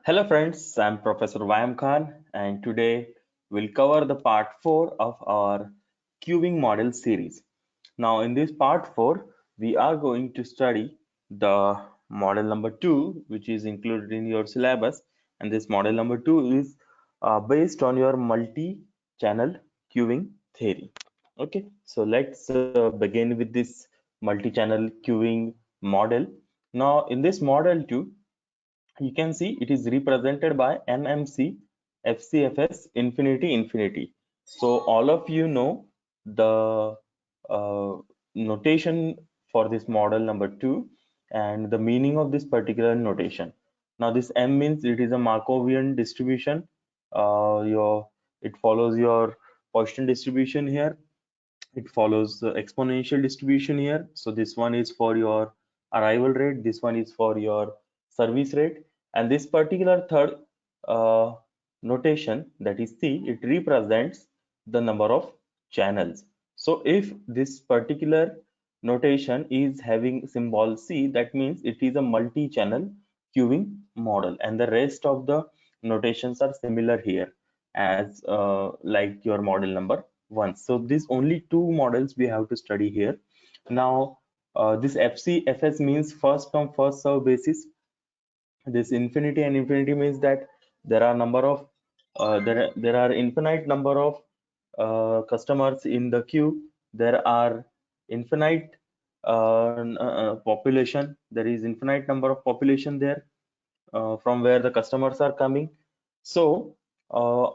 Hello friends, I'm Professor Vayam Khan and today we'll cover the part 4 of our queuing model series. Now in this part 4, we are going to study the model number 2 which is included in your syllabus, and this model number 2 is based on your multi-channel queuing theory. Okay, so let's begin with this multi-channel queuing model. Now in this model 2, you can see it is represented by MMC FCFS infinity infinity. So all of you know the uh, notation for this model number 2 and the meaning of this particular notation. Now this M means it is a Markovian distribution. Your it follows your Poisson distribution here. It follows the exponential distribution here. So this one is for your arrival rate, this one is for your service rate, and this particular third uh, notation, that is C, it represents the number of channels. So if this particular notation is having symbol C, that means it is a multi-channel queuing model, and the rest of the notations are similar here as like your model number 1. So these only two models we have to study here. Now this FCFS means first come first serve basis. This infinity and infinity means that there are number of there are infinite number of customers in the queue. There are infinite population. There is infinite number of population there from where the customers are coming. So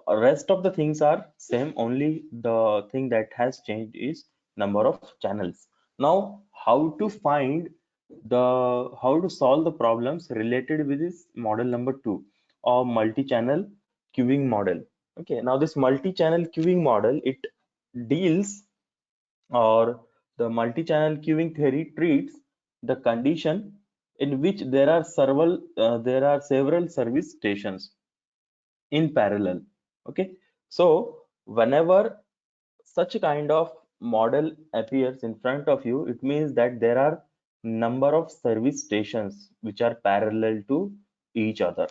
rest of the things are same, only the thing that has changed is number of channels. Now how to find how to solve the problems related with this model number 2 or multi-channel queuing model. Okay, now this multi-channel queuing model, it deals, or the multi-channel queuing theory treats the condition in which there are several service stations in parallel. Okay, so whenever such a kind of model appears in front of you, it means that there are number of service stations which are parallel to each other,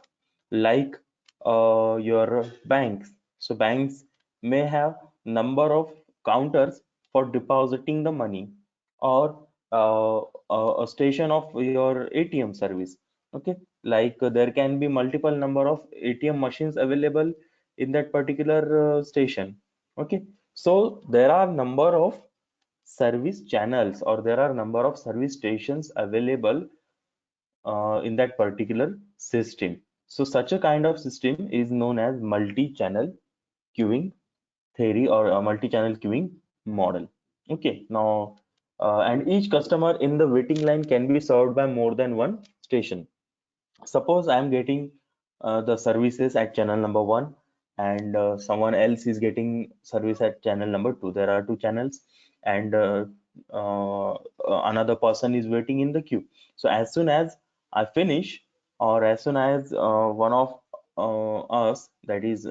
like your banks. So banks may have number of counters for depositing the money, or a station of your ATM service. Okay, like there can be multiple number of ATM machines available in that particular station. Okay, so there are number of service channels, or there are number of service stations available in that particular system. So such a kind of system is known as multi-channel queuing theory, or a multi-channel queuing model. Okay, now and each customer in the waiting line can be served by more than one station. Suppose I am getting the services at channel number 1, and someone else is getting service at channel number 2. There are two channels, and another person is waiting in the queue. So as soon as I finish, or as soon as one of us, that is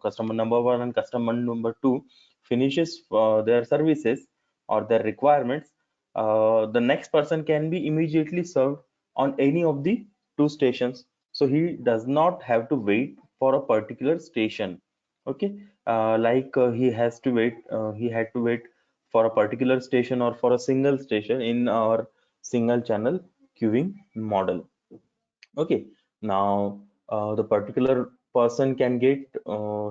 customer number 1 and customer number 2, finishes their services or their requirements, the next person can be immediately served on any of the two stations. So he does not have to wait for a particular station. Okay, he had to wait for a particular station or for a single station in our single channel queuing model. Okay, now the particular person can get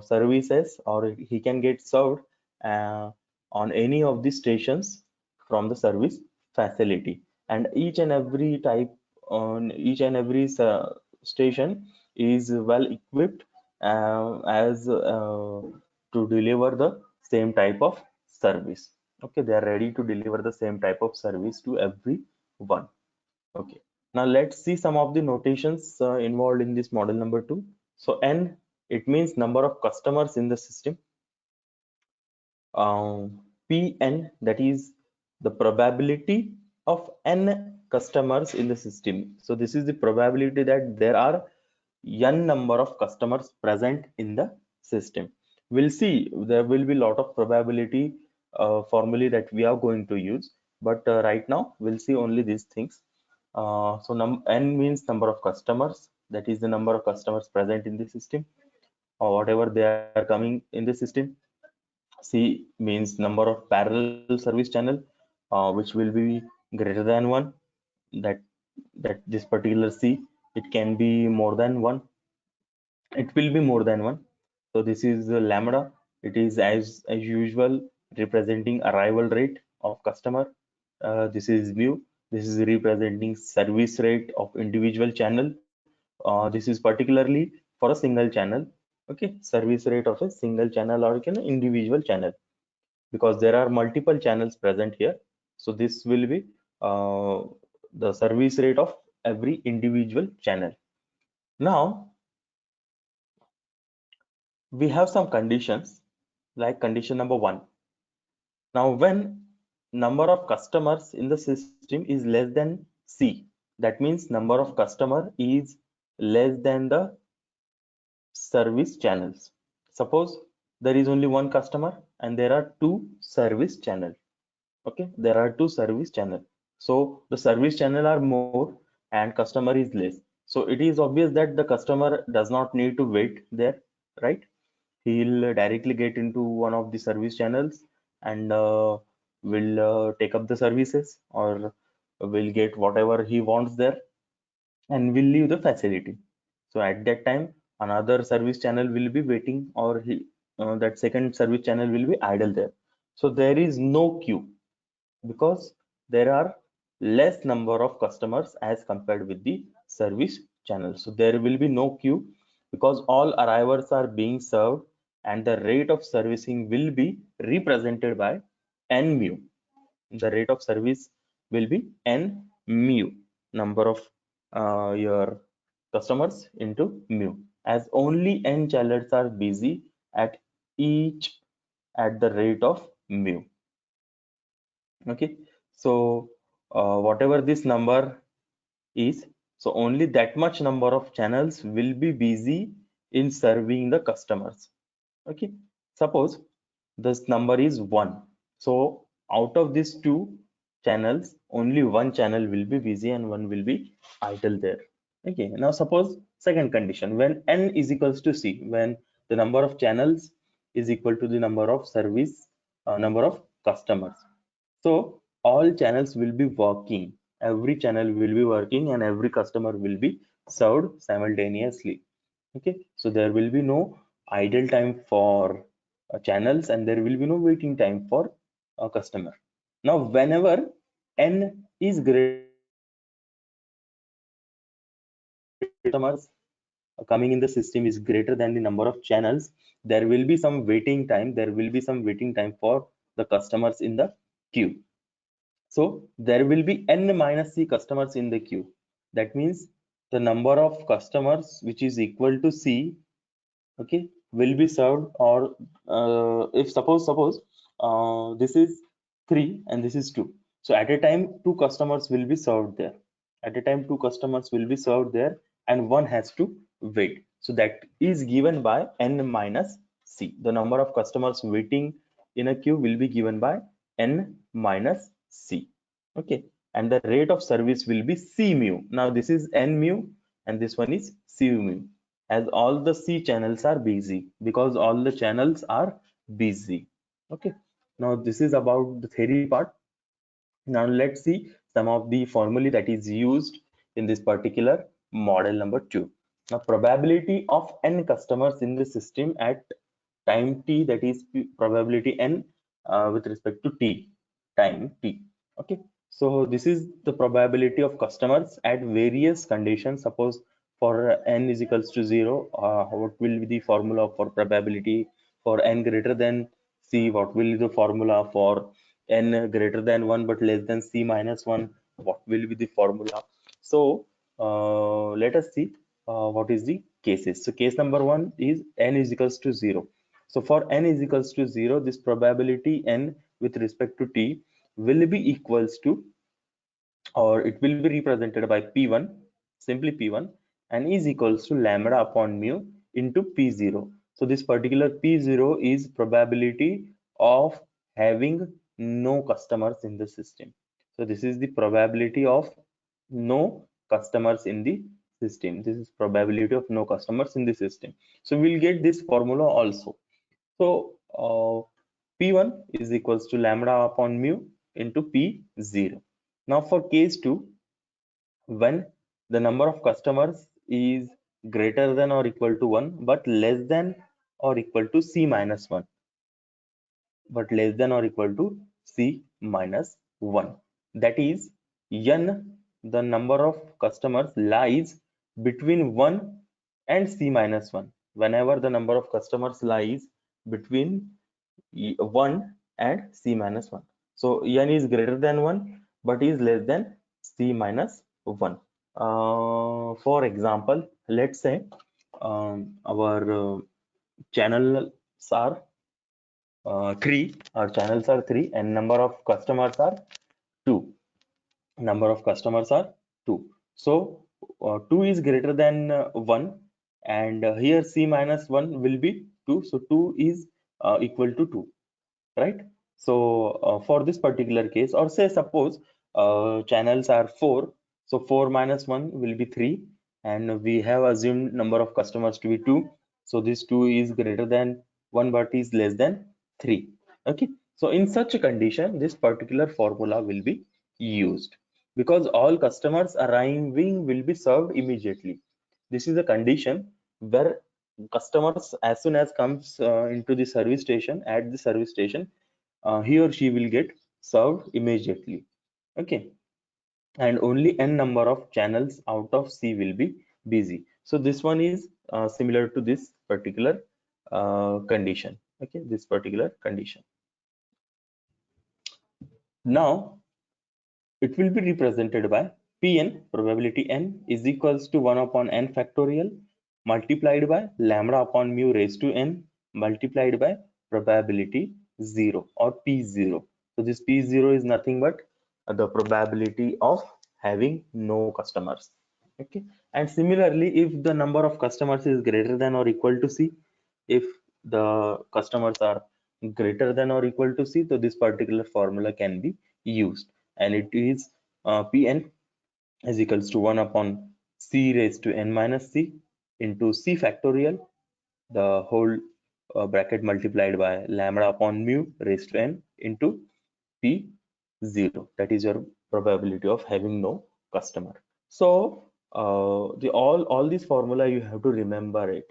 services, or he can get served uh, on any of the stations from the service facility, and each and every type on each and every station is well equipped as to deliver the same type of service. Okay, they are ready to deliver the same type of service to everyone. Okay, now let's see some of the notations involved in this model number 2. So N, it means number of customers in the system. Pn, that is the probability of n customers in the system. So this is the probability that there are n number of customers present in the system. We'll see there will be a lot of probability formulae that we are going to use, but right now we'll see only these things. So n means number of customers, that is the number of customers present in the system or whatever they are coming in the system. C means number of parallel service channel, which will be greater than one. That this particular C, it can be more than one. It will be more than one. So this is the lambda. It is as usual representing arrival rate of customer. This is mu. This is representing service rate of individual channel. This is particularly for a single channel. Okay, service rate of a single channel or an individual channel, because there are multiple channels present here. So this will be the service rate of every individual channel. Now we have some conditions, like condition number one. Now when number of customers in the system is less than C, that means number of customer is less than the service channels. Suppose there is only one customer and there are two service channel. Okay, there are two service channel. So the service channel are more and customer is less. So it is obvious that the customer does not need to wait there, right? He'll directly get into one of the service channels and will take up the services or will get whatever he wants there and will leave the facility. So at that time, another service channel will be waiting, or that second service channel will be idle there. So there is no queue because there are less number of customers as compared with the service channel. So there will be no queue because all arrivals are being served and the rate of servicing will be represented by n mu. The rate of service will be n mu, number of your customers into mu, as only n channels are busy at each at the rate of mu. Okay, so whatever this number is, so only that much number of channels will be busy in serving the customers. Okay, suppose this number is 1, so out of these two channels only one channel will be busy and one will be idle there. Okay, now suppose second condition, when n is equals to C, when the number of channels is equal to the number of service number of customers. So all channels will be working, every channel will be working and every customer will be served simultaneously. Okay, so there will be no idle time for channels and there will be no waiting time for a customer. Now whenever n is greater customers coming in the system is greater than the number of channels, there will be some waiting time, there will be some waiting time for the customers in the queue. So there will be n minus C customers in the queue. That means the number of customers which is equal to C, okay, will be served, or if suppose this is 3 and this is 2. So at a time two customers will be served there. At a time two customers will be served there and one has to wait. So that is given by n minus C. The number of customers waiting in a queue will be given by n minus C. Okay, and the rate of service will be C mu. Now this is n mu and this one is C mu, as all the C channels are busy, because all the channels are busy. Okay, now this is about the theory part. Now let's see some of the formulae that is used in this particular model number 2. Now probability of n customers in the system at time t, that is probability n with respect to t, time t. Okay, so this is the probability of customers at various conditions. Suppose for n is equals to 0, what will be the formula for probability? For n greater than C, what will be the formula? For n greater than 1 but less than C minus 1, what will be the formula? So let us see what is the cases. So case number 1 is n is equals to 0. So for n is equals to 0, this probability n with respect to t will be equals to, or it will be represented by P1, simply P1, and is equals to lambda upon mu into P0. So this particular P0 is probability of having no customers in the system. So this is the probability of no customers in the system. This is probability of no customers in the system. So we'll get this formula also. So P1 is equals to lambda upon mu into P0. Now for case 2, when the number of customers is greater than or equal to 1 but less than or equal to C minus 1, but less than or equal to C minus 1. That is, n, the number of customers lies between 1 and C minus 1. Whenever the number of customers lies between 1 and C minus 1. So n is greater than 1 but is less than C minus 1. For example, let's say our channels are 3, our channels are 3 and number of customers are 2. Number of customers are 2. So 2 is greater than 1 and here C minus 1 will be 2. So 2 is equal to 2, right? So for this particular case, or say suppose channels are 4, so 4 minus 1 will be 3 and we have assumed number of customers to be 2. So this 2 is greater than 1 but is less than 3. Okay, so in such a condition this particular formula will be used because all customers arriving will be served immediately. This is a condition where customers as soon as comes into the service station, at the service station, he or she will get served immediately. Okay, and only n number of channels out of C will be busy. So this one is similar to this particular condition. Okay, this particular condition. Now it will be represented by Pn, probability n, is equals to 1 upon n factorial multiplied by lambda upon mu raised to n multiplied by probability 0 or P0. So this P0 is nothing but the probability of having no customers. Okay, and similarly, if the number of customers is greater than or equal to C, if the customers are greater than or equal to C, so this particular formula can be used, and it is Pn is equals to 1 upon C raised to n minus C into C factorial, the whole bracket multiplied by lambda upon mu raised to n into P0. That is your probability of having no customer. So the all these formula you have to remember it.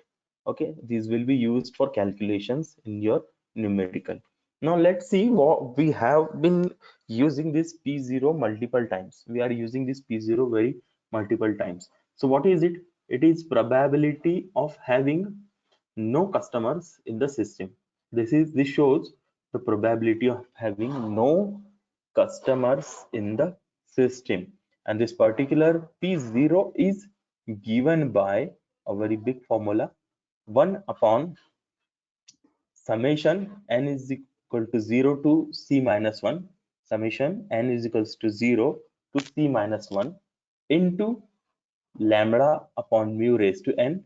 Okay, these will be used for calculations in your numerical. Now let's see what we have been using this P0 multiple times. We are using this P0 very multiple times. So what is it? It is probability of having no customers in the system. This shows the probability of having no customers in the system, and this particular P0 is given by a very big formula, 1 upon summation n is equal to 0 to C minus 1, summation n is equals to 0 to C minus 1 into lambda upon mu raised to n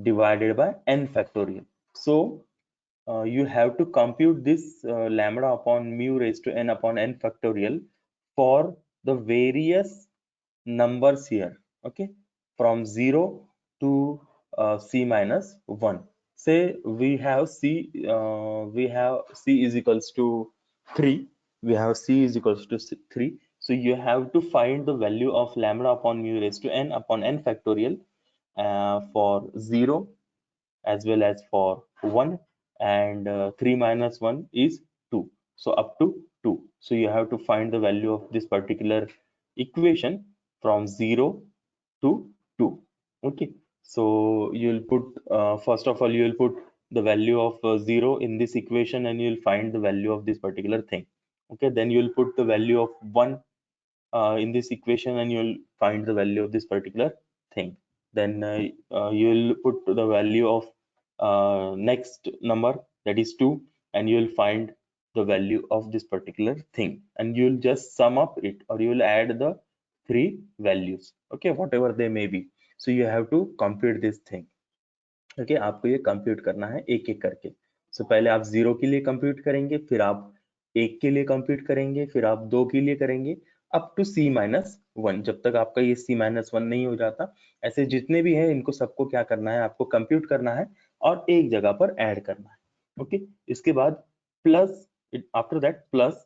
divided by n factorial. So you have to compute this lambda upon mu raised to n upon n factorial for the various numbers here. Okay, from 0 to C minus 1. Say we have C is equals to 3. We have C is equals to 3. So you have to find the value of lambda upon mu raised to n upon n factorial for 0 as well as for 1, and 3 minus 1 is 2. So up to 2. So you have to find the value of this particular equation from 0 to 2. Okay, so you'll put first of all you'll put the value of 0 in this equation and you'll find the value of this particular thing. Okay, then you'll put the value of 1 in this equation and you'll find the value of this particular thing. Then you'll put the value of next number, that is 2, and you'll find the value of this particular thing, and you'll just sum up it, or you'll add the three values, okay, whatever they may be. So you have to compute this thing. Okay, आपको ये compute करना है एक एक करके. So पहले आप 0 के लिए कंप्यूट करेंगे, फिर आप 1 के लिए कंप्यूट करेंगे, फिर आप 2 के लिए करेंगे, अप टू c-1, जब तक आपका ये c-1 नहीं हो जाता, ऐसे जितने भी हैं इनको सबको क्या करना है, आपको कंप्यूट करना है और एक जगह पर ऐड करना है। ओके, इसके बाद plus, after that plus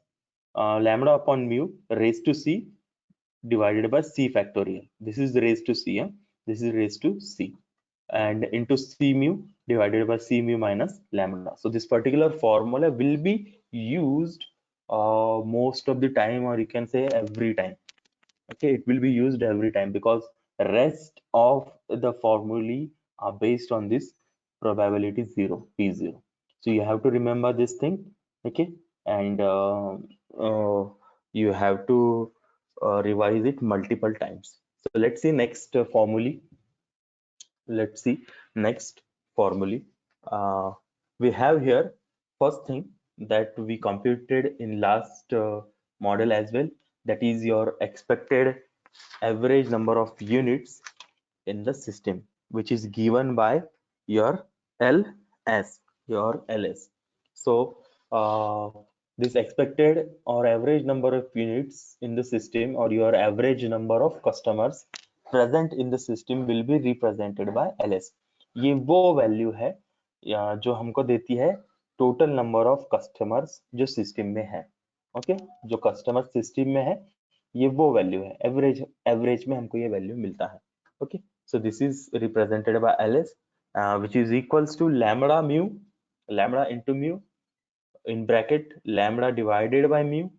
lambda upon mu raised to c divided by c factorial. This is raised to c, this is raised to c, and into c mu divided by c mu minus lambda. So this particular formula will be used most of the time, or you can say every time. Okay, it will be used every time because rest of the formulae are based on this probability 0, p0. So you have to remember this thing. Okay, and you have to revise it multiple times. So let's see next formulae. Let's see next formulae. We have here first thing that we computed in last model as well, that is your expected average number of units in the system, which is given by your ls, your ls. So this expected or average number of units in the system, or your average number of customers present in the system, will be represented by ls. ये वो value है जो हमको देती है total number of customers जो system में है। ओके, जो कस्टमर सिस्टम में है ये वो वैल्यू है, एवरेज में हमको ये वैल्यू मिलता है। Okay, so this is represented by ls, which is equals to lambda into mu in bracket lambda divided by mu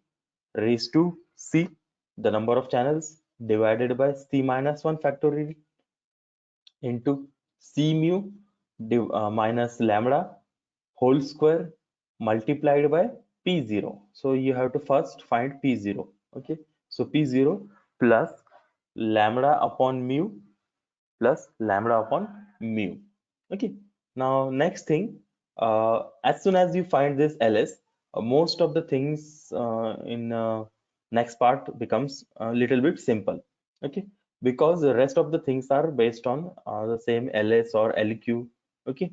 raised to c, the number of channels, divided by c minus 1 factorial into c mu minus lambda whole square multiplied by p0. So you have to first find p0. Okay, so p0 plus lambda upon mu plus lambda upon mu. Okay, now next thing, as soon as you find this ls, most of the things in next part becomes a little bit simple. Okay, because the rest of the things are based on the same ls or lq. Okay,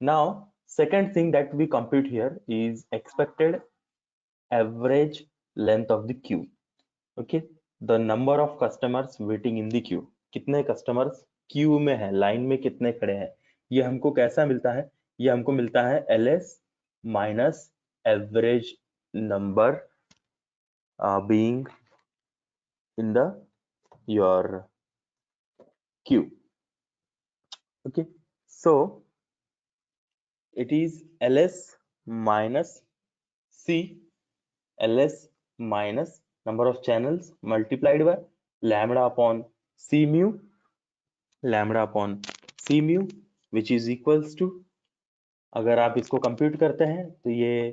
now second thing that we compute here is expected average length of the queue. Okay, the number of customers waiting in the queue, कितने customers queue में है, line में कितने खड़े हैं, ये हमको कैसा मिलता है, ये हमको मिलता है ls minus average number being in the your queue. Okay, so it is ls minus c, ls minus number of channels multiplied by lambda upon c mu, lambda upon c mu, which is equals to, अगर आप इसको compute करते हैं तो ये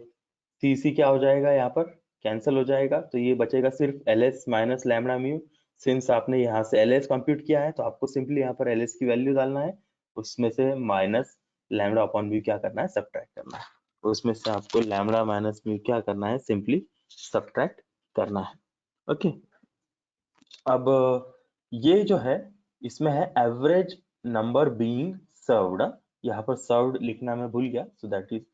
सी क्या हो जाएगा, यहाँ पर कैंसिल हो जाएगा, तो ये बचेगा सिर्फ ls minus lambda mu. Since आपने यहाँ से ls कंप्यूट किया है तो आपको सिंपली यहाँ पर ls की वैल्यू डालना है, उसमें से माइनस लैम्डा अपॉन म्यू क्या करना है, सब्ट्रैक्ट करना है, उसमें से आपको लैम्डा माइनस म्यू क्या करना है, सिंपली सब्ट्रैक्ट करना है। ओके, अब ये जो है इसमें है एवरेज नंबर बीइंग सर्व्ड, यहाँ पर सर्व्ड लिखना मैं भूल गया, so that is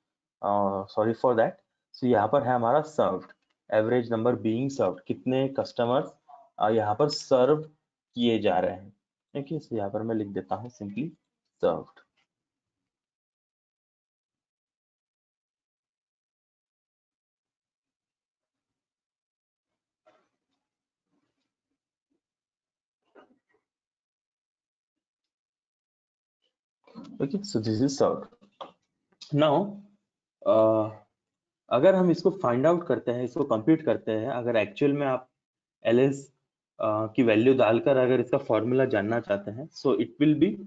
sorry for that. So यहाँ पर है हमारा served, average number being served, कितने कस्टमर्स यहाँ पर सर्व किए जा रहे हैं। ओके, सो यहाँ पर मैं लिख देता हूँ simply served. Okay, so this is served. Now अगर हम इसको फाइंड आउट करते हैं, इसको कंप्यूट करते हैं, अगर एक्चुअल में आप ls की वैल्यू डालकर अगर इसका फॉर्मूला जानना चाहते हैं, so it will be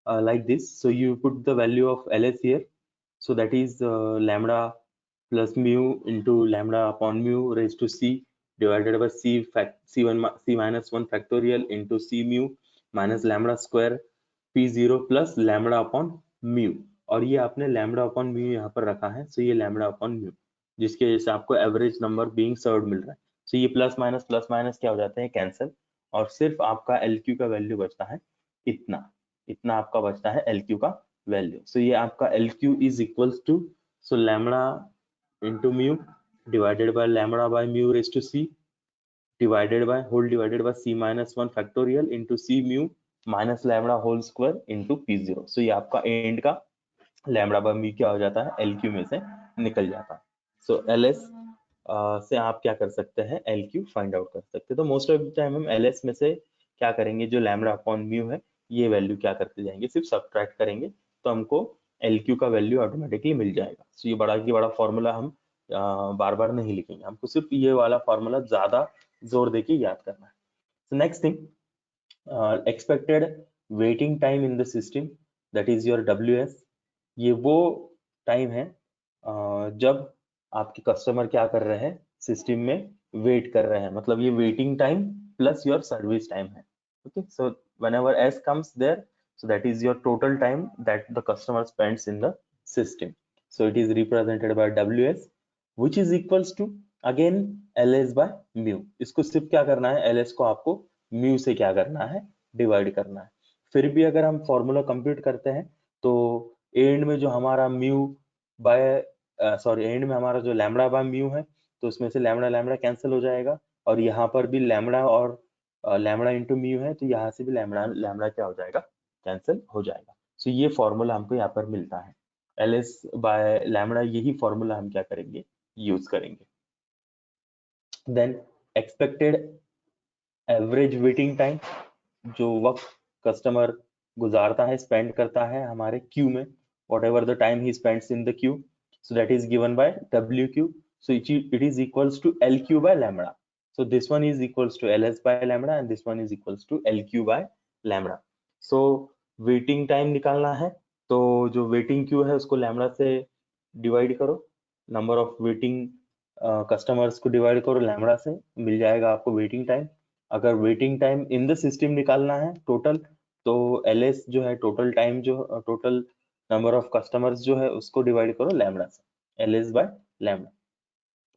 like this. So you put the value of ls here, so that is lambda plus mu into lambda upon mu raised to c divided by c minus 1 factorial into c mu minus lambda square p0 plus lambda upon mu, और ये आपने lambda upon mu यहाँ पर रखा है, सो ये lambda upon mu, जिसके वजह से आपको एवरेज नंबर बीइंग सर्व्ड मिल रहा है। सो ये प्लस माइनस क्या हो जाते हैं, कैंसिल, और सिर्फ आपका LQ का वैल्यू बचता है इतना, इतना आपका बचता है LQ का वैल्यू। सो ये आपका LQ is equals to, so lambda into mu divided by lambda by mu raise to c divided by c minus 1 factorial into c mu minus lambda whole square into p0. सो ये आपका and का lambda by mu क्या हो जाता है, L Q में से निकल जाता है. सो एल एस से आप क्या कर सकते हैं, एल क्यू फाइंड आउट कर सकते हैं. तो मोस्ट ऑफ द टाइम हम एल एस में से क्या करेंगे, जो लैम्बडा अपॉन म्यू है ये वैल्यू क्या करते जाएंगे, सिर्फ सब्ट्रैक्ट करेंगे तो हमको एल क्यू का वैल्यू ऑटोमेटिकली मिल जाएगा. सो ये बड़ा की बड़ा फॉर्मूला हम बार बार नहीं लिखेंगे, हमको सिर्फ ये वाला फॉर्मूला ज्यादा जोर देके याद करना है. So next thing, expected waiting time in the system, that is your WS. ये वो टाइम है जब आपके कस्टमर क्या कर रहे हैं, सिस्टम में वेट कर रहे हैं, मतलब ये waiting time plus your service time है. Okay, so whenever s comes there, so that is your total time that the customer spends in the system. So it is represented by WS, which is equals to again LS by mu. इसको सिर्फ क्या करना है, LS को आपको mu से क्या करना है, डिवाइड करना है. फिर भी अगर हम फॉर्मूला कंप्यूट करते हैं तो एंड में जो हमारा म्यू बाय एंड में हमारा जो लैम्बडा बाय म्यू है, तो उसमें से लैम्बडा लैम्बडा कैंसिल हो जाएगा, और यहाँ पर भी लैम्बडा और लैम्बडा इंटू म्यू है, तो यहाँ से भी लैम्बडा लैम्बडा क्या हो जाएगा, कैंसिल हो जाएगा. सो ये फॉर्मूला हमको यहाँ पर मिलता है, एल एस बाय लैम्बडा. यही फॉर्मूला हम क्या करेंगे, यूज करेंगे. Then expected average waiting time, जो वक्त कस्टमर गुजारता है, स्पेंड करता है हमारे क्यू में, whatever the time he spends in the queue, so that is given by WQ. So it is equals to LQ by lambda. So this one is equals to LS by lambda and this one is equals to LQ by lambda. So waiting time निकालना है, तो जो waiting queue है उसको lambda से divide करो, number of waiting customers को divide करो लैम्बडा से, मिल जाएगा आपको वेटिंग टाइम. अगर waiting time in the system निकालना है टोटल, तो LS जो है टोटल टाइम, जो टोटल नंबर ऑफ कस्टमर्स जो है उसको डिवाइड करो लैम्बडा से, LS बाय लैम्बडा.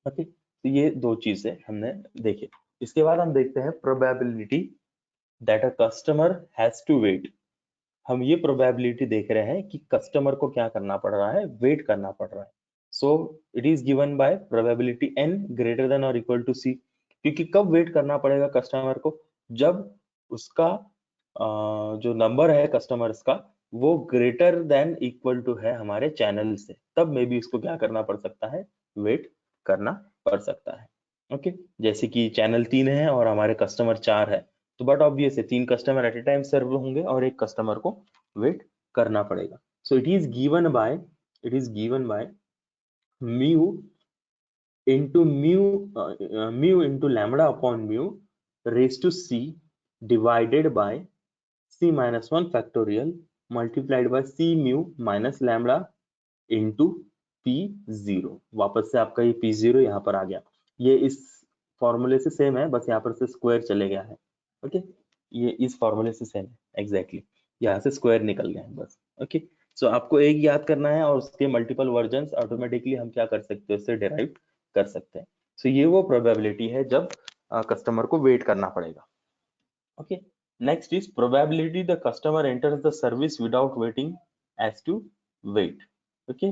ओके, तो ये दो चीजें हमने देखी. इसके बाद हम देखते हैं probability that a customer has to wait. हम ये प्रोबेबिलिटी देख रहे हैं कि कस्टमर को क्या करना पड़ रहा है, वेट करना पड़ रहा है. So it is given by probability n greater than और इक्वल टू c. क्योंकि कब वेट करना पड़ेगा कस्टमर को, जब उसका जो नंबर है कस्टमर्स का वो ग्रेटर देन इक्वल टू है हमारे चैनल से, तब मे बी उसको क्या करना पड़ सकता है, वेट करना पड़ सकता है. ओके, जैसे कि चैनल 3 है और हमारे कस्टमर 4 है, तो बट ऑब्वियस है 3 कस्टमर एट ए टाइम सर्व होंगे और एक कस्टमर को वेट करना पड़ेगा. So it is given by mu into lambda upon mu raised to c divided by c minus 1 factorial multiplied by c mu minus lambda into p0. वापस से आपका ये p0 यहाँ पर आ गया, ये इस फॉर्मूले से सेम है, बस यहाँ पर से स्क्वायर चले गया है. ओके, ये इस फॉर्मूले से सेम है एग्जैक्टली, यहाँ से स्क्वायर निकल गया है बस. ओके, सो आपको एक याद करना है और उसके मल्टीपल वर्जन्स ऑटोमेटिकली हम क्या कर सकते हैं, उससे डिराइव कर सकते हैं. सो ये वो प्रोबेबिलिटी है जब कस्टमर को वेट करना पड़ेगा. Okay, next is probability the customer enters the service without waiting as to wait. Okay,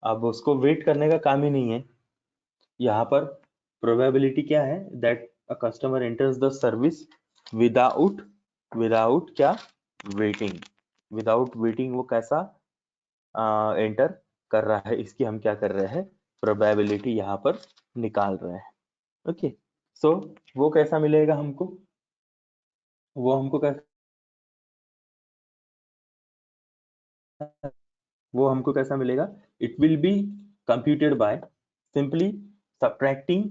अब उसको वेट करने का काम ही नहीं है, यहाँ पर प्रोबेबिलिटी क्या है, that a customer enters the service without क्या, वेटिंग. विदाउट वेटिंग वो कैसा एंटर कर रहा है, इसकी हम क्या कर रहे हैं, प्रोबेबिलिटी यहाँ पर निकाल रहे हैं. ओके, सो वो कैसा मिलेगा हमको, कैसा मिलेगा, it will be computed by simply subtracting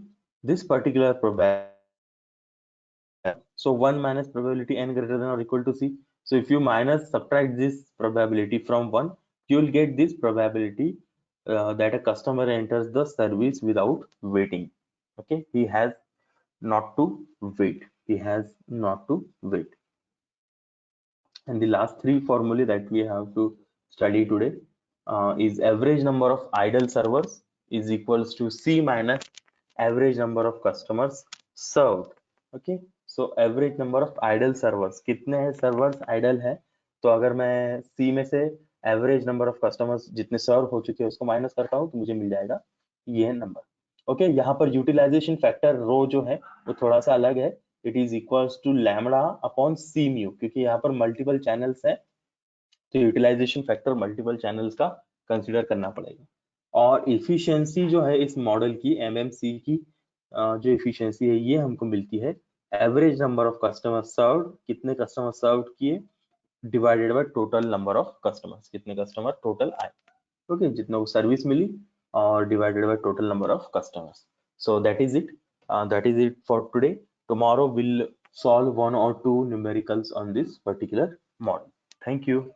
this particular probability. So 1 minus probability n greater than or equal to c. So if you subtract this probability from 1, you will get this probability that a customer enters the service without waiting. Okay, he has not to wait. And the last three formulae that we have to study today is average number of idle servers is equals to c minus average number of customers served. Okay, so average number of idle servers, कितने हैं servers idle है, तो अगर मैं c में से average number of customers जितने सर्व हो चुके हैं उसको माइनस करता हूँ तो मुझे मिल जाएगा ये नंबर. ओके, यहाँ पर यूटिलाइजेशन फैक्टर रो जो है वो थोड़ा सा अलग है, it is equals to lambda upon c mu, क्योंकि यहाँ पर मल्टीपल चैनल्स है तो यूटिलाइजेशन फैक्टर मल्टीपल चैनल्स का कंसिडर करना पड़ेगा। और इफिशियंसी जो है इस मॉडल की एमएमसी की जो इफिशियंसी है ये हमको मिलती है average number of customer served, कितने कस्टमर सर्व किए, divided by total number of customers, कितने कस्टमर टोटल आए, ओके, जितना वो सर्विस मिली और divided by total number of customers. So that is it for today. Tomorrow we'll solve one or two numericals on this particular model. Thank you.